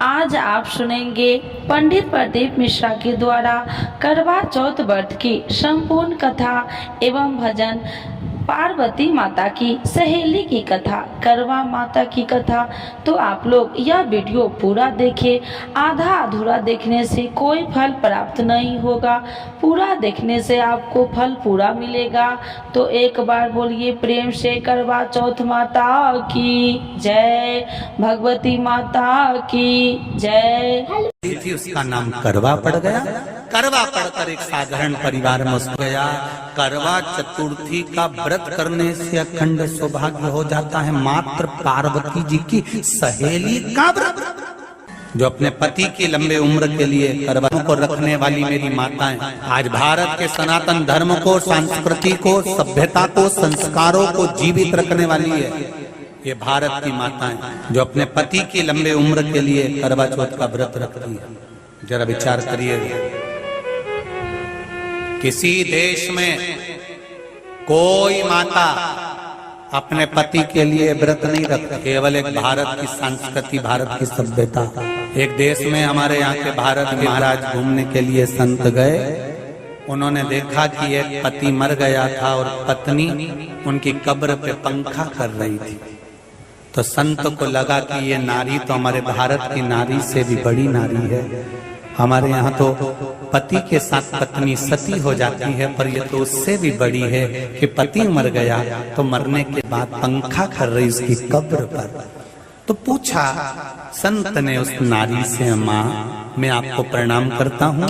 आज आप सुनेंगे पंडित प्रदीप मिश्रा के द्वारा करवा चौथ व्रत की संपूर्ण कथा एवं भजन, पार्वती माता की सहेली की कथा, करवा माता की कथा। तो आप लोग यह वीडियो पूरा देखें। आधा अधूरा देखने से कोई फल प्राप्त नहीं होगा, पूरा देखने से आपको फल पूरा मिलेगा। तो एक बार बोलिए प्रेम से करवा चौथ माता की जय, भगवती माता की जय। थी उसका नाम करवा पड़ गया। करवा पढ़कर एक साधारण परिवार में घुस गया। करवा चतुर्थी का व्रत करने से अखंड सौभाग्य हो जाता है। मात्र पार्वती जी की सहेली का व्रत, जो अपने पति की लंबे उम्र के लिए करवा को रखने वाली मेरी माताएं आज भारत के सनातन धर्म को, संस्कृति को, सभ्यता को, संस्कारों को जीवित रखने वाली है। ये भारत की माताएं जो अपने पति की लंबे उम्र के लिए करवा चौथ का व्रत रखती है। जरा विचार करिए, किसी देश में कोई माता अपने पति के लिए व्रत नहीं रखती। केवल एक भारत की संस्कृति, भारत की सभ्यता। एक देश में हमारे यहाँ के भारत के महाराज घूमने के लिए संत गए। उन्होंने देखा कि एक पति मर गया था और पत्नी उनकी कब्र पे पंखा कर रही थी। तो संत को लगा कि ये नारी तो हमारे भारत की नारी से भी बड़ी नारी है। हमारे यहाँ तो पति के साथ पत्नी सती हो जाती है, पर ये तो उससे भी बड़ी है कि पति मर गया तो मरने के बाद पंखा कर रही उसकी कब्र पर। तो पूछा संत ने उस नारी से, माँ मैं आपको प्रणाम करता हूँ,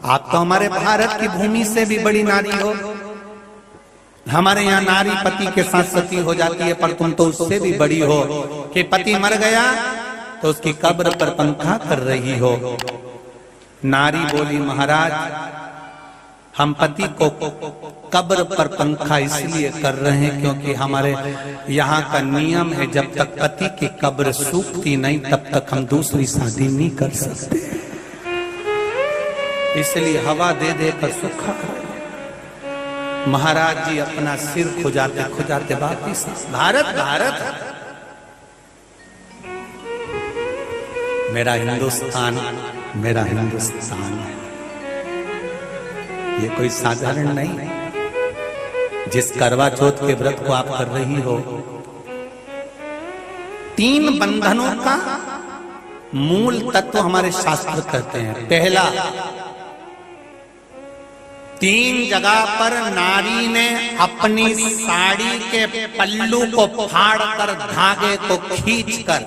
आप तो हमारे भारत की भूमि से भी बड़ी नारी हो। हमारे यहाँ नारी पति के साथ सती हो जाती है, पर तुम तो उससे भी बड़ी हो कि पति मर गया तो उसकी कब्र पर पंखा कर रही हो। नारी बोली, महाराज हम पति को कब्र पर पंखा इसलिए कर रहे हैं क्योंकि हमारे यहाँ का नियम है, जब तक पति की कब्र सूखती नहीं तब तक हम दूसरी शादी नहीं कर सकते, इसलिए हवा दे दे कर सूखा। महाराज जी अपना सिर खुजाते खुजाते वापिस, भारत भारत मेरा हिंदुस्तान, मेरा हिंदुस्तान ये कोई साधारण नहीं। जिस करवा चौथ के व्रत को आप कर रही हो, 3 बंधनों का मूल तत्व हमारे शास्त्र कहते हैं। पहला, 3 जगह पर नारी ने अपनी साड़ी के पल्लू को फाड़कर, धागे को खींचकर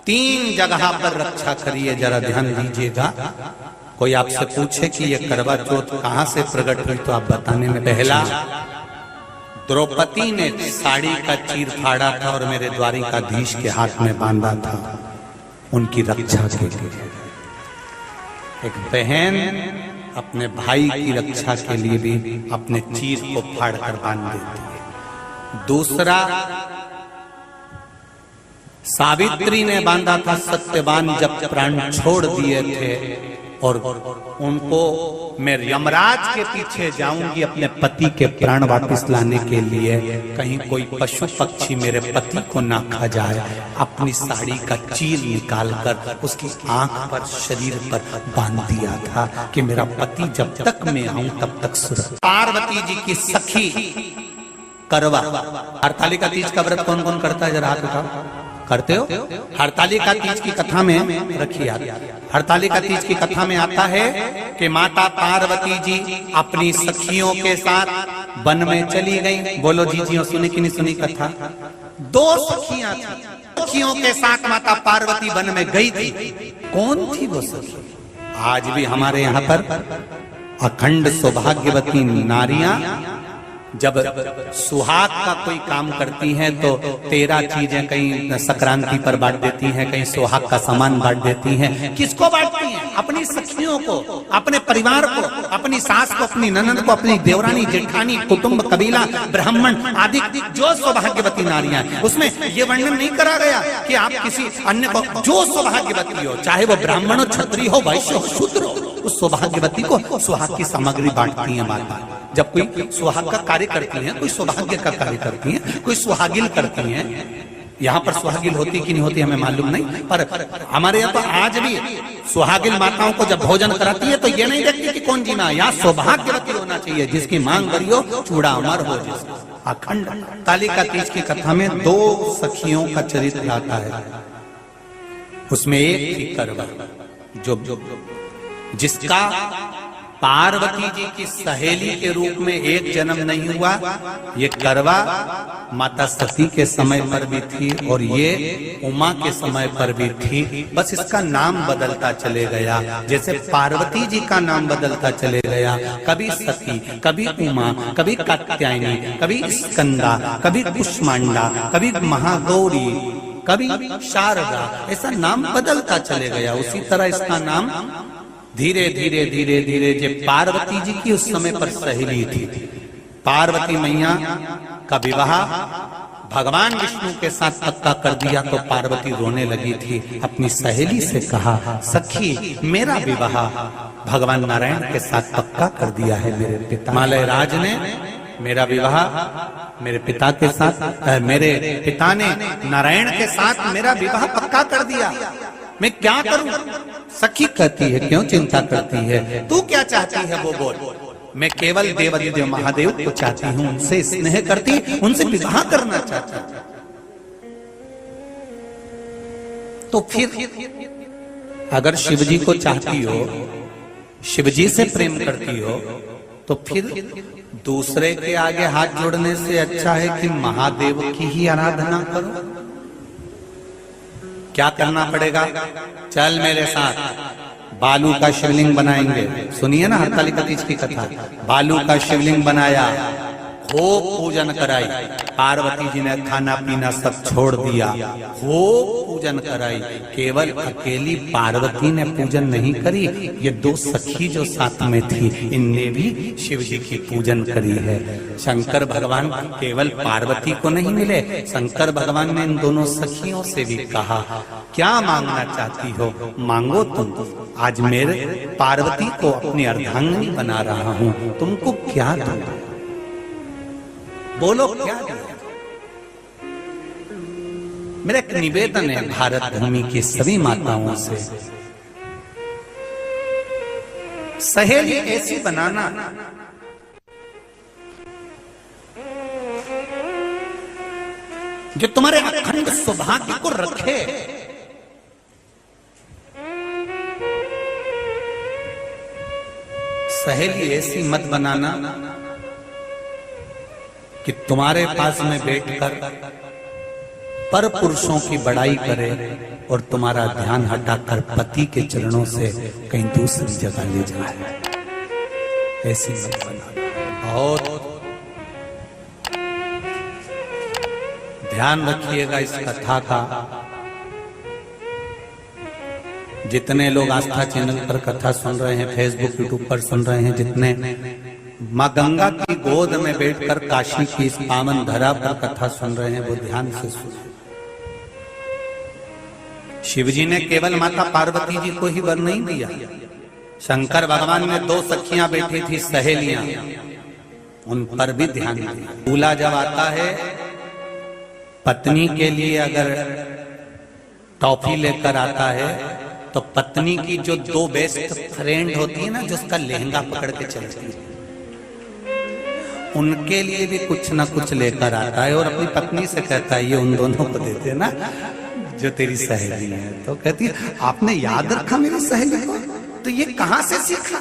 3 जगह पर रक्षा करिए। जरा ध्यान दीजिएगा। कोई आपसे पूछे कि ये करवा चौथ कहां से प्रकट हुई तो आप बताने में, पहला द्रौपदी ने साड़ी का चीर फाड़ा था और मेरे द्वारिकाधीश के हाथ में बांधा था उनकी रक्षा के लिए। एक बहन अपने भाई की रक्षा के लिए भी अपने चीर को फाड़कर बांध देती है। दूसरा, सावित्री ने बांधा था। सत्यवान जब प्राण छोड़ दिए थे और उनको मैं यमराज के पीछे जाऊंगी अपने पति के प्राण वापस लाने के लिए, कहीं कोई पशु पक्षी मेरे पति को ना खा जाए, अपनी साड़ी का चीर निकालकर उसकी आंख पर, शरीर पर बांध दिया था कि मेरा पति जब तक मैं आऊं तब तक सुरक्षित। पार्वती जी की सखी करवा। हरतालिका तीज का व्रत कौन कौन करता है? जरा हाथ उठाओ। करते हो? हरतालिका तीज की कथा में रखिए याद। हरतालिका तीज की कथा में आता है कि माता पार्वती जी अपनी सखियों के साथ वन में चली गई। बोलो जीजियों, सुनी कि नहीं सुनी कथा? 2 सखियां थी। सखियों के साथ माता पार्वती वन में गई थी। कौन थी वो सखी? आज भी हमारे यहाँ पर अखंड सौभाग्यवती नारियां जब सुहाग का कोई काम करती हैं तो 13 चीजें कहीं संक्रांति पर बांट देती हैं, कहीं सुहाग का सामान बांट देती हैं। किसको बांटती हैं? अपनी सखियों को, अपने परिवार को, अपनी सास को, अपनी ननद को, अपनी देवरानी, जेठानी, कुटुंब, कबीला, ब्राह्मण आदि जो सौभाग्यवती नारियां हैं। उसमें ये वर्णन नहीं करा गया कि आप किसी अन्य को, जो सौभाग्यवती हो, चाहे वो ब्राह्मण हो, क्षत्रिय हो, वैश्य हो, शूद्र हो, उस सौभाग्यवती को सुहाग की सामग्री बांटती है माता। जब कोई सुहाग का कार्य करती हैं, कोई सौभाग्य का कार्य करती हैं, कोई सुहागिन करती हैं, यहाँ पर सुहागिन होती कि नहीं होती हमें मालूम नहीं, पर हमारे यहाँ तो आज भी सुहागिन माताओं को जब भोजन कराती है तो ये नहीं देखती कि कौन जीना, यहाँ सौभाग्यवती होना चाहिए, जिसकी मांग भरी हो, चूड़ा अमर हो जिसका। अखंड कालिका तीज की कथा में 2 सखियों का चरित्र आता है, उसमें एक थी करवा, जो जिसका पार्वती जी की सहेली के रूप में एक जन्म नहीं हुआ। ये करवा माता सती के समय पर भी थी और ये उमा के समय पर भी थी, बस इसका नाम बदलता चले गया, जैसे पार्वती जी का नाम बदलता चले गया, कभी सती, कभी उमा, कभी कात्यायनी, कभी स्कंदा, कभी कुष्मांडा, कभी महागौरी, कभी शारदा, ऐसा नाम बदलता चले गया। उसी तरह इसका नाम धीरे धीरे धीरे धीरे जो पार्वती जी की उस समय पर सहेली थी, पार्वती मैया का विवाह भगवान विष्णु के साथ पक्का कर दिया तो पार्वती रोने लगी थी, अपनी सहेली से कहा, सखी मेरा विवाह भगवान नारायण के साथ पक्का कर दिया है मेरे पिता हिमालय राज ने, मेरा विवाह मेरे पिता के साथ, मेरे पिता ने नारायण के साथ मेरा विवाह पक्का कर दिया, मैं क्या करूं? सखी कहती है, क्यों चिंता करती है, तू क्या चाहती है वो बोल, मैं केवल देवाधिदेव महादेव को चाहती हूं, उनसे स्नेह करती, उनसे विवाह करना चाहती। तो फिर अगर शिवजी को चाहती हो, शिवजी से प्रेम करती हो, तो फिर दूसरे के आगे हाथ जोड़ने से अच्छा है कि महादेव की ही आराधना करो। क्या करना पड़ेगा? चल मेरे साथ, बालू का शिवलिंग बनाएंगे। सुनिए ना हरतालिका तीज की कथा, बालू का शिवलिंग बनाया, खूब पूजन कराई, पार्वती जी ने खाना पीना सब छोड़ दिया, खूब पूजन कराई। केवल अकेली पार्वती ने पूजन नहीं करी, ये 2 सखी जो साथ में थी इनने भी शिव जी की पूजन करी है। शंकर भगवान केवल पार्वती को नहीं मिले, शंकर भगवान ने इन दोनों सखियों से भी कहा, क्या मांगना चाहती हो मांगो तुम, आज मेरे पार्वती को अपनी अर्धांगिनी बना रहा हूं, तुमको क्या दूं, बोलो क्या दूं। मेरा एक निवेदन है भारत भूमि की सभी माताओं से, सहेली ऐसी बनाना जो तुम्हारे अखंड सौभाग्य को रखे। सहेली ऐसी मत बनाना कि तुम्हारे पास में बैठकर पर पुरुषों की बड़ाई करे और तुम्हारा ध्यान हटाकर पति के चरणों से कहीं दूसरी जगह ले जाए। ऐसी मत बनाना। बहुत ध्यान रखिएगा इस कथा का। जितने लोग आस्था चैनल पर कथा सुन रहे हैं, फेसबुक यूट्यूब पर सुन रहे हैं, जितने माँ गंगा की गोद में बैठकर काशी की इस पावन धरा पर कथा सुन रहे हैं, वो ध्यान से सुने। शिवजी ने केवल माता पार्वती जी को ही वर नहीं दिया, शंकर भगवान ने 2 सखियां बैठी थी सहेलियां, उन पर भी ध्यान दिया। दूल्हा जब आता है, पत्नी के लिए अगर टॉफी लेकर आता है तो पत्नी की जो 2 बेस्ट फ्रेंड होती है ना, जो उसका लहंगा पकड़ के चलती है, उनके लिए भी कुछ ना कुछ लेकर आता है और अपनी पत्नी से कहता है, ये उन दोनों को देते ना जो तेरी सहेली है। तो कहती है, आपने याद रखा मेरी सहेली को? तो ये कहां से सीखा?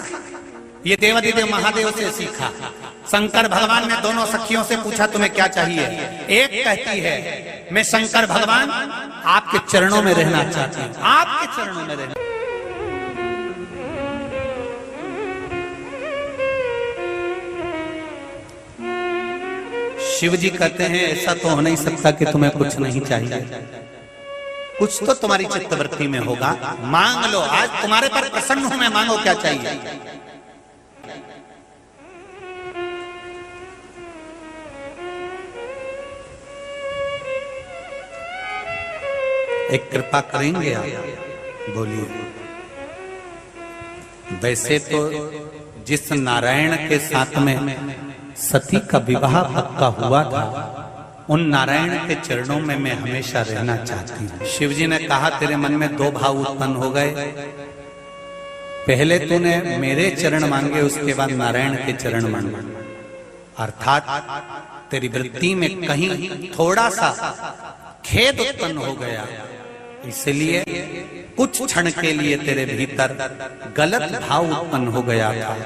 ये देवाधिदेव महादेव से सीखा। शंकर भगवान ने दोनों सखियों से पूछा, तुम्हें क्या चाहिए? एक कहती है, मैं शंकर भगवान आपके चरणों में रहना चाहती हूँ, आपके चरणों में रहना। शिव जी कहते हैं, ऐसा तो हो नहीं सकता कि तुम्हें कुछ नहीं चाहिए, कुछ तो तुम्हारी चित्तवृत्ति में होगा, मांग लो, आज तुम्हारे पर प्रसन्न हूं मैं, मांगो क्या चाहिए। एक कृपा करेंगे आप? बोलिए। वैसे तो जिस नारायण के साथ में सती का विवाह पक्का हुआ था, उन नारायण के चरणों में मैं हमेशा रहना चाहती हूँ। शिव जी ने कहा तेरे मन में दो भाव उत्पन्न हो गए, पहले तूने मेरे चरण मांगे, उसके बाद नारायण के चरण मांगे, अर्थात तेरी वृत्ति में कहीं थोड़ा सा खेद उत्पन्न हो गया, इसलिए कुछ क्षण के लिए तेरे भीतर गलत भाव उत्पन्न हो गया था।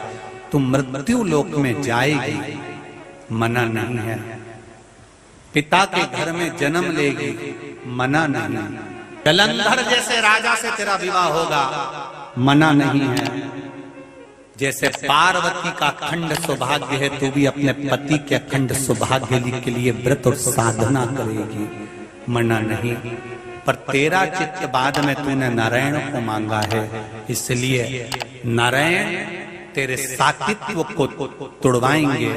तू मृत्यु लोक में जाएगी, मना नहीं है। पिता के घर में जन्म लेगी, मना नहीं। जलंधर जैसे राजा से तेरा विवाह होगा, मना नहीं है। जैसे पार्वती का अखंड सौभाग्य है, तू भी अपने पति के अखंड सौभाग्य के लिए व्रत और साधना करेगी, मना नहीं। पर तेरा चित्त बाद में तूने नारायण को मांगा है, इसलिए नारायण तेरे साकित्व को तोड़वाएंगे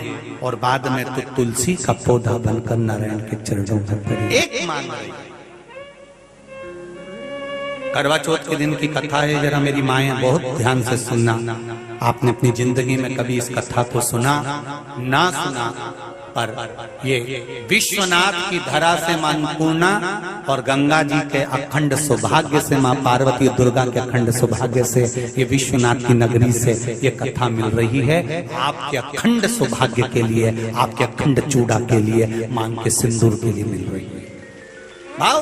और बाद में तू तुलसी का पौधा बनकर नारायण के चरणों में पड़े। एक मांग रही। करवा चौथ के दिन की कथा है, जरा मेरी माएं बहुत ध्यान से सुनना। आपने अपनी जिंदगी में कभी इस कथा को सुना ना सुना, पर ये विश्वनाथ की धरा से मां अन्नपूर्णा और गंगा जी के अखंड सौभाग्य से मां पार्वती और दुर्गा के अखंड सौभाग्य से ये विश्वनाथ की नगरी से ये कथा मिल रही है। आपके अखंड सौभाग्य के लिए, आपके अखंड चूड़ा के लिए, मांग के सिंदूर के लिए मिल रही है। भाव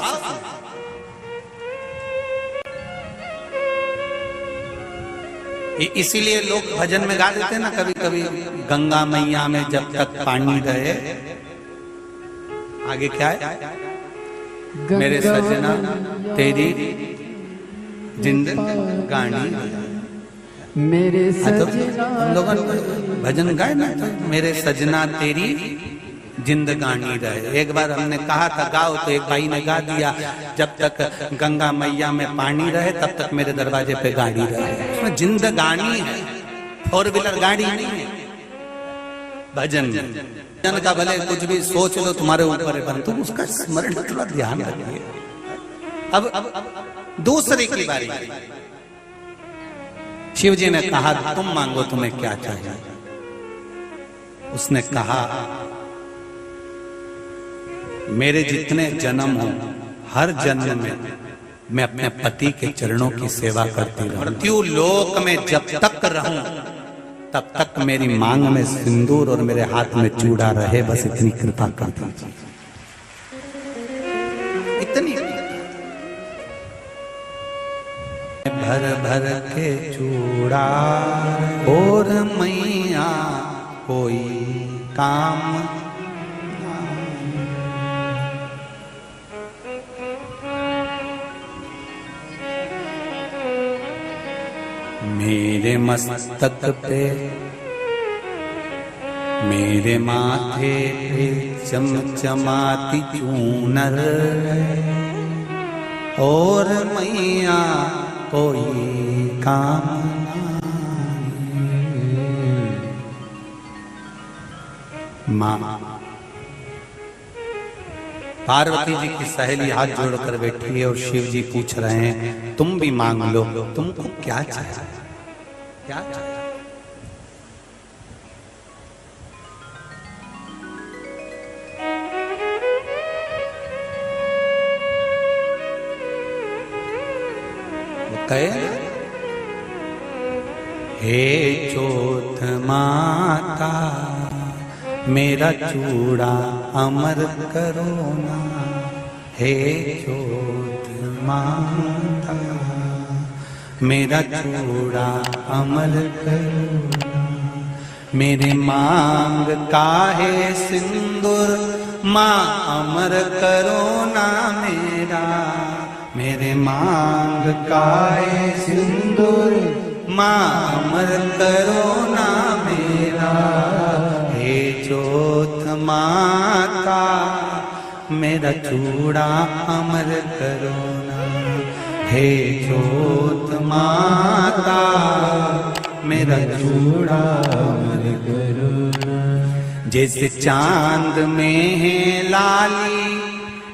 इसीलिए लोग भजन में गा देते हैं ना कभी कभी, गंगा मैया में जब तक पानी रहे। आगे क्या है? मेरे सजना तेरी जिंदगानी, मेरे तो हम लोगों ने भजन गाए ना, तो मेरे सजना तेरी जिंदगानी रहे। एक बार हमने कहा था गाओ, तो एक भाई ने गा दिया, जब तक गंगा मैया में पानी रहे तब तक मेरे दरवाजे पे गाड़ी रहे। उसमें जिंदगानी है, फोर व्हीलर गाड़ी नहीं है। भजन भजन का भले कुछ भी सोच लो तुम्हारे ऊपर है, परंतु उसका स्मरण थोड़ा ध्यान रखिए। अब दूसरे की बारी। शिव जी ने कहा तुम मांगो, तुम्हें क्या चाहिए? उसने कहा मेरे जितने जन्म हो, हर जन्म में मैं अपने पति के चरणों की सेवा करती रहूं। मृत्यु लोक में जब तक रहूं तब तक मेरी मांग में सिंदूर और मेरे हाथ में चूड़ा रहे, बस इतनी कृपा कर दीजिए। इतनी भर भर के चूड़ा और मैया कोई काम, मेरे मस्तक पे, मेरे माथे पे चमचमाती चूनर और मैया कोई काम। मां पार्वती जी की सहेली हाथ जोड़कर बैठी है और शिव जी पूछ रहे हैं तुम भी मांग लो, तुमको क्या चाहिए? क्या चाहिए? वो कहे हे चौथ माता मेरा चूड़ा अमर करो ना, हे चौथ माता मेरा चूड़ा अमर करो ना। मेरे मांग काहे सिंदूर माँ अमर करो ना मेरा, मेरे मांग काहे सिंदूर माँ अमर करो ना मेरा। हे चौथ माता मेरा चूड़ा अमर करो ना, हे चौथ माता मेरा चूड़ा अमर करो ना। जैसे चांद में है लाली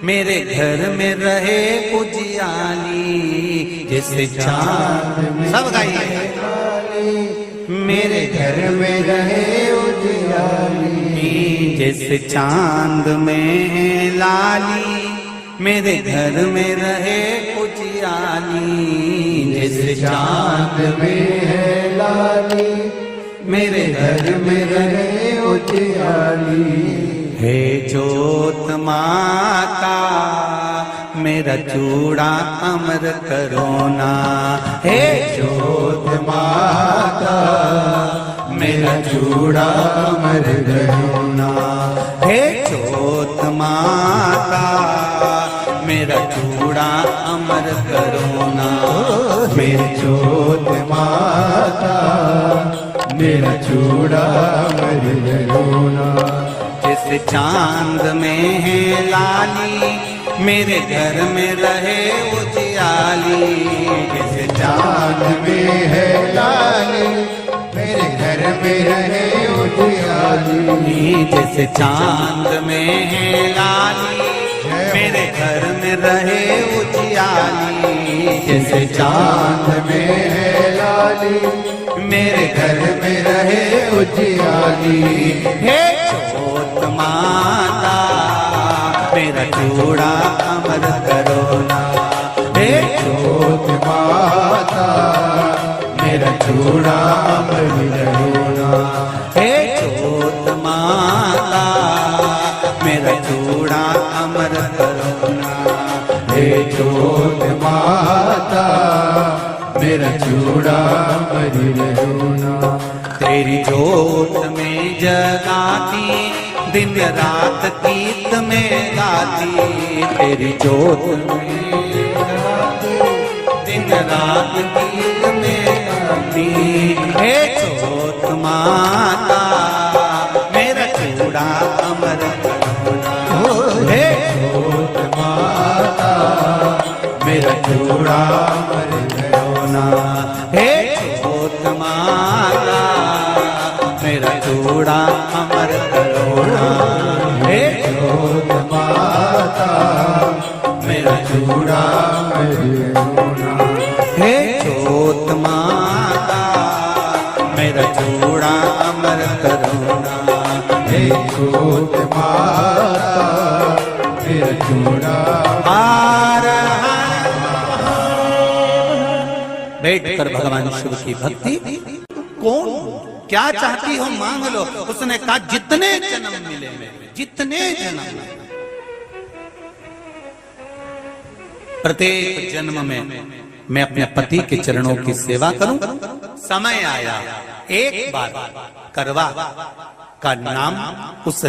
मेरे घर में रहे उजियाली, जैसे चांद में सब गाइए मेरे घर में रहे उजियाली, जैसे चांद में लाली मेरे घर में रहे उजियाली, जैसे चांद में है लाली मेरे घर में रहे उजियाली। हे जोत माता मेरा चूड़ा अमर करो ना, हे जोत माता मेरा चूड़ा अमर करो ना, हे जोत माता मेरा चूड़ा अमर करो ना, मेरी जोत माता मेरा चूड़ा अमर करो ना। जैसे चांद में है लाली मेरे घर में रहे उजियाली, जैसे चांद में है लाली मेरे घर में रहे उजियाली, जैसे चांद में है लाली मेरे घर में रहे उजियाली, जैसे चांद में है लाली मेरे घर में रहे उजियाली। हे जोत माता मेरा चूड़ा अमर करो ना, हे जोत माता मेरा चूड़ा अमर करो ना, हे जोत माता मेरा चूड़ा अमर करो ना, हे जोत माता मेरा चूड़ा अमर करो ना। तेरी जोत में जगाती दिन रात गीत में गाती, तेरी जोत में जगाती दिन रात गीत में गाती, हे जोत माता मेरा चूड़ा अमर करो ना, हे जोत माता मेरा चूड़ा अमर करो ना, हे जोत माता मेरा चूड़ा अमर करो ना, हे जोत माता मेरा चूड़ा अमर करो ना, हे जोत माता मेरा चूड़ा अमर करो ना, हे जोत माता मेरा चूड़ा। बैठ कर भगवान शिव की भक्ति कौन क्या चाहती हो मांग लो। उसने कहा जितने जन्म मिले मेरे, जितने जन्म, प्रत्येक जन्म में मैं अपने पति के चरणों की सेवा करूं। समय आया एक बार करवा का नाम उस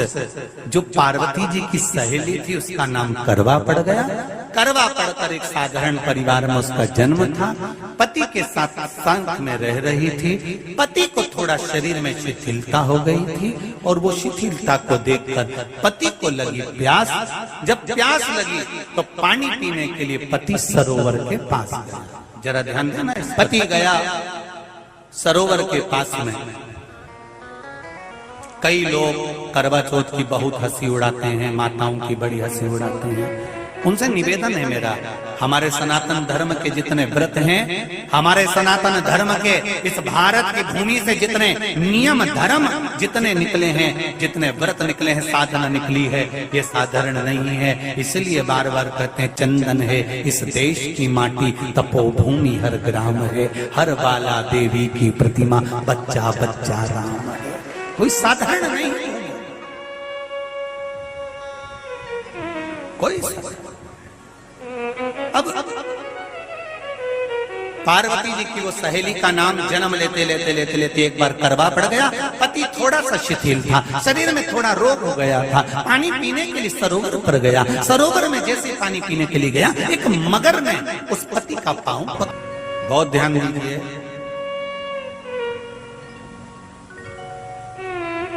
जो पार्वती जी की सहेली थी उसका नाम करवा पड़ गया। करवा पड़कर एक साधारण परिवार में उसका जन्म था। पति के साथ संग में रह रही थी। पति को थोड़ा शरीर में शिथिलता हो गई थी और वो शिथिलता को देखकर पति को लगी प्यास। जब प्यास लगी तो पानी पीने के लिए पति सरोवर के पास गया। जरा ध्यान देना, पति गया सरोवर के पास में। कई लोग करवा चौथ की बहुत हंसी उड़ाते हैं, माताओं की बड़ी हंसी उड़ाते हैं। उनसे निवेदन है मेरा, हमारे सनातन धर्म के जितने व्रत हैं, हमारे सनातन धर्म के इस भारत की भूमि से जितने नियम धर्म जितने निकले हैं, जितने व्रत निकले हैं, साधना निकली है, ये साधारण नहीं है। इसलिए बार बार कहते हैं चंदन है इस देश की माटी, तपोभूमि हर ग्राम है, हर बाला देवी की प्रतिमा, बच्चा बच्चा राम है। कोई साधारण नहीं, कोई अब पार्वती जी की वो सहेली का नाम जन्म लेते लेते लेते लेते एक बार करवा पड़ गया। पति थोड़ा सा शिथिल था, शरीर में थोड़ा रोग हो गया था। पानी पीने के लिए सरोवर पर गया। सरोवर में जैसे पानी पीने के लिए गया, एक मगर ने उस पति का पांव पकड़ा। बहुत ध्यान दीजिए,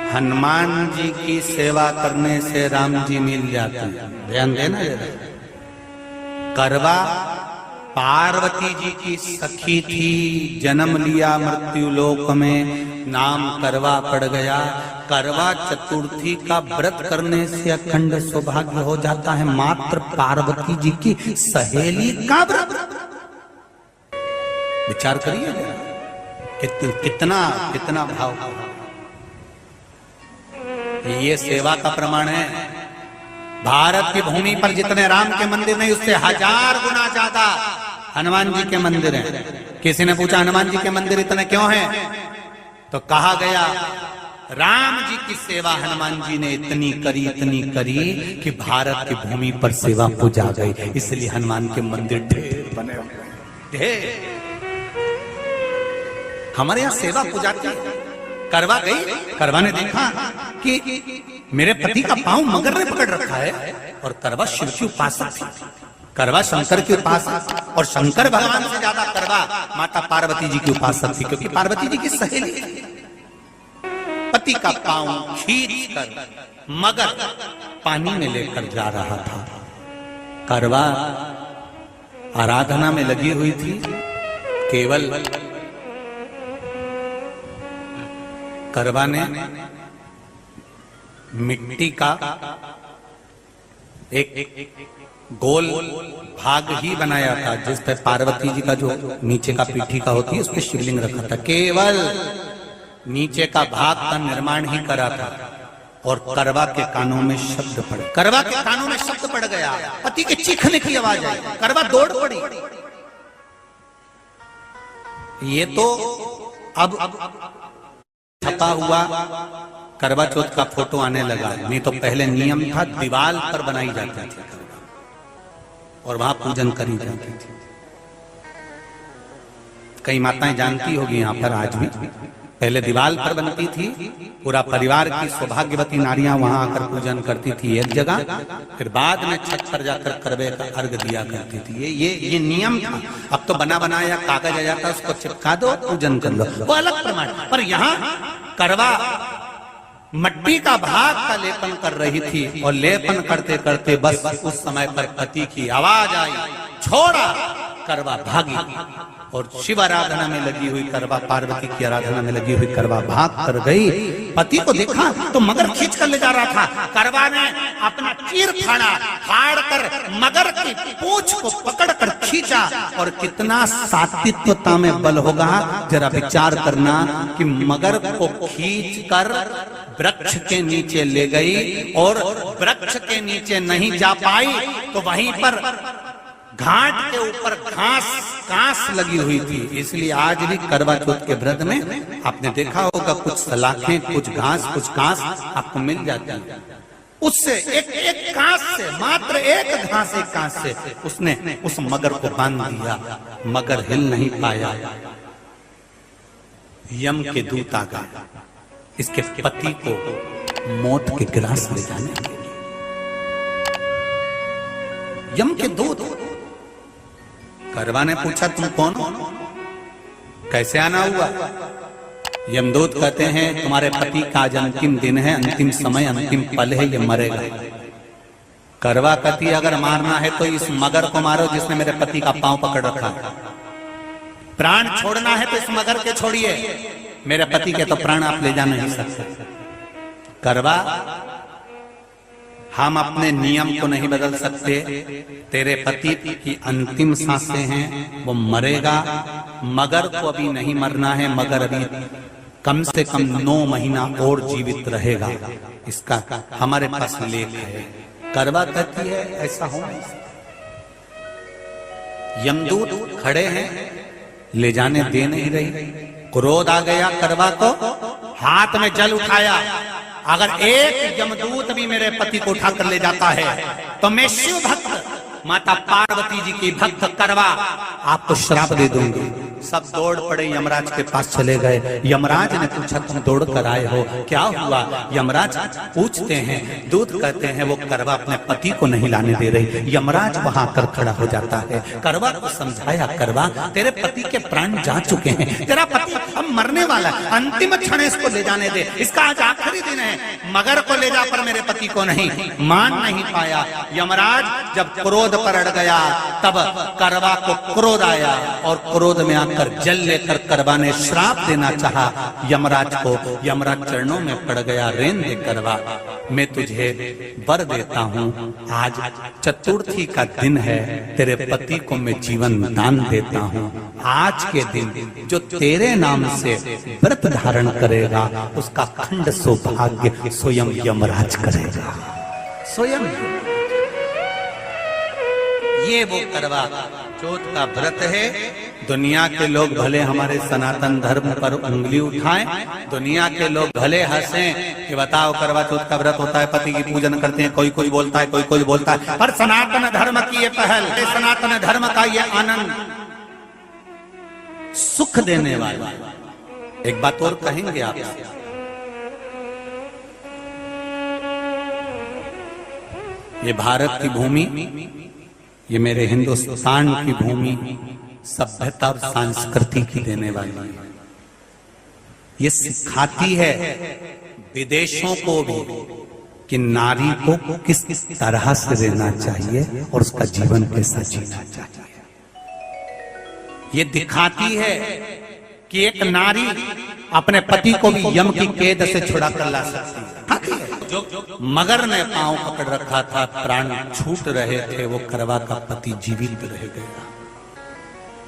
हनुमान जी की सेवा करने से राम जी मिल जाते हैं। ध्यान देना जरा। करवा पार्वती जी की सखी थी, जन्म लिया मृत्यु लोक में, नाम करवा पड़ गया। करवा चतुर्थी का व्रत करने से अखंड सौभाग्य हो जाता है। मात्र पार्वती जी की सहेली का व्रत, विचार करिए कितना कितना भाव, ये सेवा का प्रमाण है। भारत की भूमि पर जितने राम के मंदिर नहीं, उससे 1000 गुना ज्यादा हनुमान जी के मंदिर हैं। किसी ने पूछा हनुमान जी के मंदिर इतने क्यों हैं, तो कहा गया राम जी की सेवा हनुमान जी ने इतनी करी कि भारत की भूमि पर सेवा पूजा गई, इसलिए हनुमान के मंदिर ढेर बने हुए ढेर। हमारे यहाँ सेवा पूजा की करवा गई, करवा ने देखा कि मेरे पति का पांव मगर ने पकड़ रखा है, और करवा शिव की उपासक थी, करवा शंकर की उपासक, और शंकर भगवान से ज्यादा करवा माता पार्वती जी की उपासक थी, क्योंकि पार्वती जी की सहेली थी। पति का पांव खींच कर मगर पानी में लेकर जा रहा था। करवा आराधना में लगी हुई थी, केवल करवा ने मिट्टी का एक गोल भाग ही बनाया था, जिस पर पार्वती जी का जो नीचे का पीठी का होती है उस पर शिवलिंग रखा था। केवल नीचे का भाग का निर्माण ही करा था, और करवा के कानों में शब्द पड़, करवा के कानों में शब्द पड़ गया, पति के चीखने की आवाज आई, करवा दौड़ पड़ी। ये तो अब छपा हुआ करवा चौथ का फोटो आने लगा, नहीं तो पहले नियम था दीवार पर बनाई जाती थी करवा, और वहां पूजन करी जाती थी। कई माताएं जानती होगी यहाँ पर आज भी, पहले दीवार पर बनती थी, पूरा परिवार की सौभाग्यवती नारियां वहां आकर पूजन करती थी एक जगह, फिर बाद में छत पर जाकर करवे का अर्घ दिया करती थी। ये नियम था। अब तो बना बनाया कागज आ जाता, उसको चिपका दो, पूजन कर लो, वो अलग प्रमाण। पर यहाँ करवा मट्टी का भाग का लेपन कर रही थी, और लेपन करते करते बस उस समय पर पति की आवाज आई, छोड़ा, करवा भागी, और शिव आराधना में लगी हुई करवा, पार्वती की आराधना में लगी हुई करवा भाग कर गई। पति को देखा तो मगर खींच कर ले जा रहा था, करवा ने अपना चीर फाड़ कर मगर की पूंछ को पकड़ कर खींचा, और कितना सात्विकता में बल होगा जरा विचार करना, कि मगर को खींच कर वृक्ष के नीचे ले गई, और वृक्ष के नीचे नहीं जा पाई तो वहीं पर घाट के ऊपर घास लगी हुई थी। इसलिए आज भी करवा चौथ के व्रत में आपने देखा होगा कुछ सलाखें, कुछ घास आपको मिल जाती है। उससे एक घास से, मात्र एक घास, एक घास से उसने उस मगर को बांध दिया, मगर हिल नहीं पाया। यम के दूत आ गए इसके पति को मौत के ग्रास ले जाने के लिए। यम के दूत। करवा ने पूछा तुम कौन हो, कैसे आना हुआ? यमदूत कहते हैं तुम्हारे पति का आज अंतिम दिन है, अंतिम समय, अंतिम पल है, ये मरेगा। करवा कहती अगर मारना है तो इस मगर को मारो जिसने मेरे पति का पांव पकड़ रखा। प्राण छोड़ना है तो इस मगर के छोड़िए, मेरे पति के तो प्राण आप ले जा नहीं सकते। करवा हम अपने नियम को नहीं बदल सकते, तेरे पति की अंतिम सांसें हैं, वो मरेगा। मगर को अभी नहीं मरना है, मगर अभी कम से कम 9 महीना और जीवित रहेगा, इसका हमारे पास लेख है। करवा कहती है ऐसा हो नहीं सकता। यमदूत खड़े हैं, ले जाने दे नहीं रही। क्रोध आ गया करवा को, हाथ में जल उठाया, अगर एक यमदूत भी मेरे पति को उठाकर ले जाता है तो मैं शिव भक्त माता पार्वती जी की भक्त करवा आपको श्राप दे दूंगी। सब दौड़ पड़े, यमराज के पास चले गए। यमराज ने पूछा तुम दौड़ कर आए हो, क्या हुआ? यमराज पूछते हैं, दूत कहते हैं वो करवा अपने पति को नहीं लाने दे रही। यमराज वहां कर खड़ा हो जाता है, करवा को समझाया, करवा तेरे पति के प्राण जा चुके हैं, तेरा पति अब मरने वाला है, अंतिम क्षण इसको ले जाने दे, इसका आज आखिरी दिन है, मगर को ले जा पर मेरे पति को नहीं। मान नहीं पाया यमराज। जब क्रोध पर अड़ गया तब करवा को क्रोध आया, और क्रोध में आकर होकर जल लेकर करवा ने श्राप देना चाहा यमराज को। यमराज चरणों में पड़ गया, रेन दे करवा, मैं तुझे वर देता हूँ, आज चतुर्थी का दिन है, तेरे पति को मैं जीवन दान देता हूँ। आज के दिन जो तेरे नाम से व्रत धारण करेगा उसका खंड सौभाग्य स्वयं यमराज करेगा, स्वयं। ये वो करवा चौथ का व्रत है। दुनिया के लोग भले हमारे सनातन धर्म पर उंगली उठाएं, दुनिया के लोग भले हंसें कि बताओ करवा चौथ का व्रत होता है, पति की पूजन करते हैं, कोई कोई बोलता है, कोई कोई बोलता है, पर सनातन धर्म की ये पहल, सनातन धर्म का ये आनंद सुख देने वाला। एक बात और कहेंगे आपसे, ये भारत की भूमि, ये मेरे हिंदुस्तान की भूमि सभ्यता और संस्कृति की देने वाली है। ये सिखाती है विदेशों को भी कि नारी को किस तरह से रहना चाहिए और उसका जीवन कैसा जीना चाहिए। ये दिखाती है कि एक नारी अपने पति को भी यम की कैद से छुड़ा कर ला सकती है। जो मगर ने पांव पकड़ रखा था, प्राण छूट रहे थे, वो करवा का पति जीवित रह गया,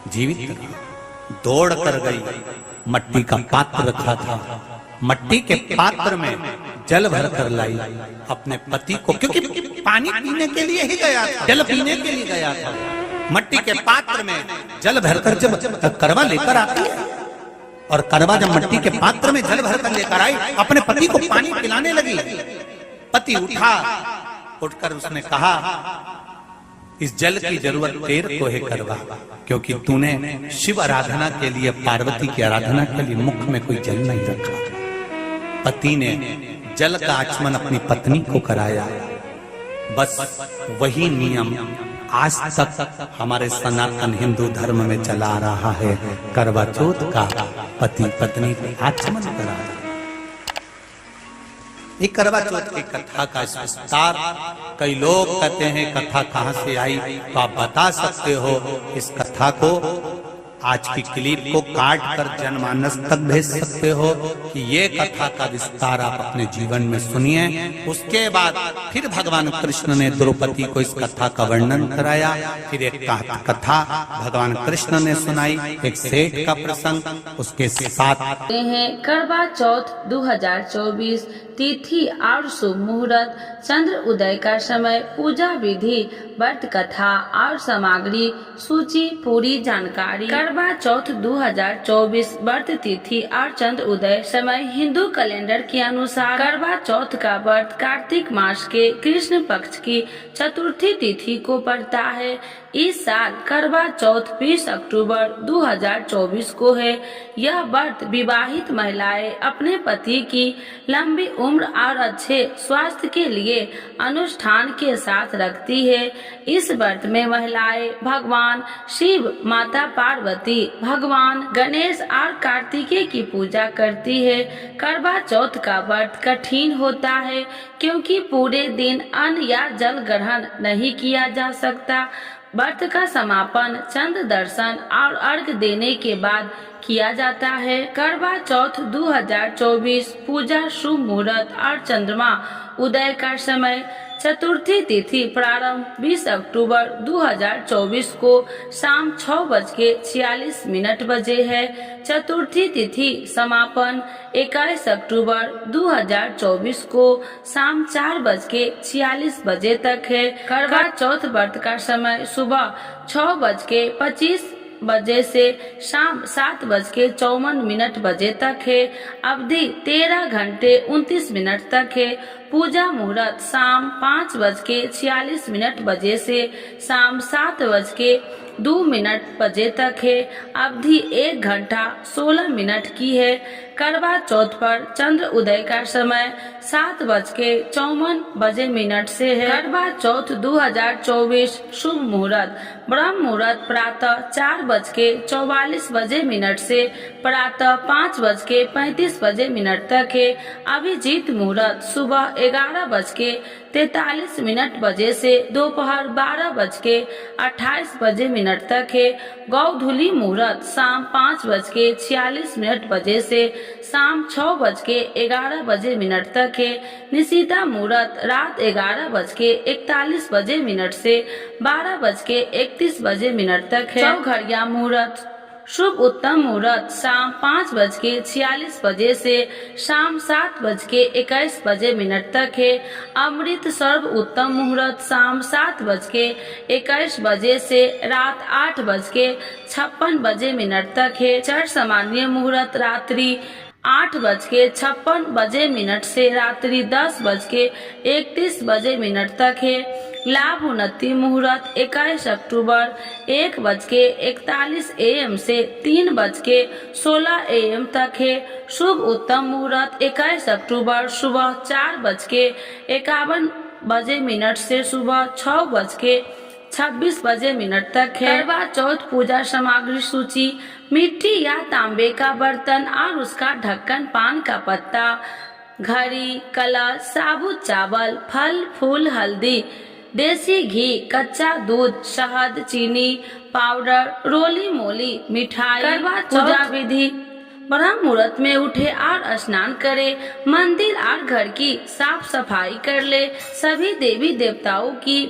जीवित दौड़ कर गई, मट्टी का पात्र रखा था, मट्टी के पात्र में जल भर कर लाई अपने पति को, क्योंकि पानी पीने के लिए ही गया था, जल पीने के लिए गया था। मट्टी के पात्र में जल भरकर जब करवा लेकर आती है और करवा जब मट्टी के पात्र में जल भरकर लेकर आई, अपने पति को पानी पिलाने लगी। पति उठा, उठकर उसने कहा इस जल की जरूरत तेरे को है करवा, क्योंकि तूने शिव आराधना के लिए, पार्वती की आराधना के लिए मुख में कोई जल नहीं रखा। पति ने जल का आचमन अपनी पत्नी को कराया। बस वही नियम आज तक हमारे सनातन हिंदू धर्म में चला आ रहा है, करवा चौथ का पति पत्नी आचमन करा। ये करवा चौथ की कथा का विस्तार, कई लोग कहते हैं कथा कहाँ से आई, तो आप बता सकते हो इस कथा को, आज की क्लिप को काट कर जनमानस तक भेज सकते हो कि ये कथा का विस्तार आप अपने जीवन में सुनिए। उसके बाद फिर भगवान कृष्ण ने द्रौपदी को इस कथा का वर्णन कराया, फिर एक कथा भगवान कृष्ण ने सुनाई, एक सेठ का प्रसंग, उसके साथ करवा चौथ 2024 तिथि और शुभ मुहूर्त, चंद्र उदय का समय, पूजा विधि, व्रत कथा और सामग्री सूची, पूरी जानकारी। करवा चौथ 2024 व्रत तिथि और चंद्र उदय समय हिंदू कैलेंडर के अनुसार करवा चौथ का व्रत कार्तिक मास के कृष्ण पक्ष की चतुर्थी तिथि को पड़ता है। इस साल करवा चौथ 20 अक्टूबर 2024 को है। यह व्रत विवाहित महिलाएं अपने पति की लंबी उम्र और अच्छे स्वास्थ्य के लिए अनुष्ठान के साथ रखती है। इस व्रत में महिलाएं भगवान शिव, माता पार्वती, भगवान गणेश और कार्तिकेय की पूजा करती है। करवा चौथ का व्रत कठिन होता है क्योंकि पूरे दिन अन्न या जल ग्रहण नहीं किया जा सकता। व्रत का समापन चंद्र दर्शन और अर्घ देने के बाद किया जाता है। करवा चौथ 2024 पूजा शुभ मुहूर्त और चंद्रमा उदय का समय, चतुर्थी तिथि प्रारंभ 20 अक्टूबर 2024 को शाम 6:46 बजे है। चतुर्थी तिथि समापन 21 अक्टूबर 2024 को शाम 4:46 बजे तक है। करवा चौथ व्रत का समय सुबह 6:25 बजे से शाम 7:54 बजे तक है। अवधि 13 घंटे 29 मिनट तक है। पूजा मुहूर्त शाम 5:46 बजे से शाम 7:02 बजे तक है। अवधि 1 घंटा 16 मिनट की है। करवा चौथ पर चंद्र उदय का समय 7:54 से है। करवा चौथ 2024 शुभ मुहूर्त ब्रह्म मुहूर्त प्रातः 4:44 से प्रातः 5:35 तक है। अभिजीत मुहूर्त सुबह 11:43 बजे से दोपहर 12:28 मिनट तक है। गौधुली मुहूर्त शाम 5:46 बजे से शाम 6:11 तक है। निशिता मुहूर्त रात 11:41 से 12:31 तक है। चौघड़िया मुहूर्त शुभ उत्तम मुहूर्त शाम 5:46 बजे से शाम 7:21 तक है। अमृत सर्व उत्तम मुहूर्त शाम 7:21 बजे से रात 8:56 तक है। चर सामान्य मुहूर्त रात्रि 8:56 से रात्रि 10:31 तक है। लाभ उन्नति मुहूर्त 21 अक्टूबर 1:41 AM से 3:16 AM तक है। शुभ उत्तम मुहूर्त 21 अक्टूबर सुबह 4:51 से सुबह 6:26 तक है। करवा चौथ पूजा सामग्री सूची: मिट्टी या तांबे का बर्तन और उसका ढक्कन, पान का पत्ता, घड़ी, कलश, साबुत चावल, फल फूल, हल्दी, देसी घी, कच्चा दूध, शहद, चीनी पाउडर, रोली मोली, मिठाई। करवा पूजा विधि: ब्रह्म मुहूर्त में उठे और स्नान करे, मंदिर और घर की साफ सफाई कर ले, सभी देवी देवताओं की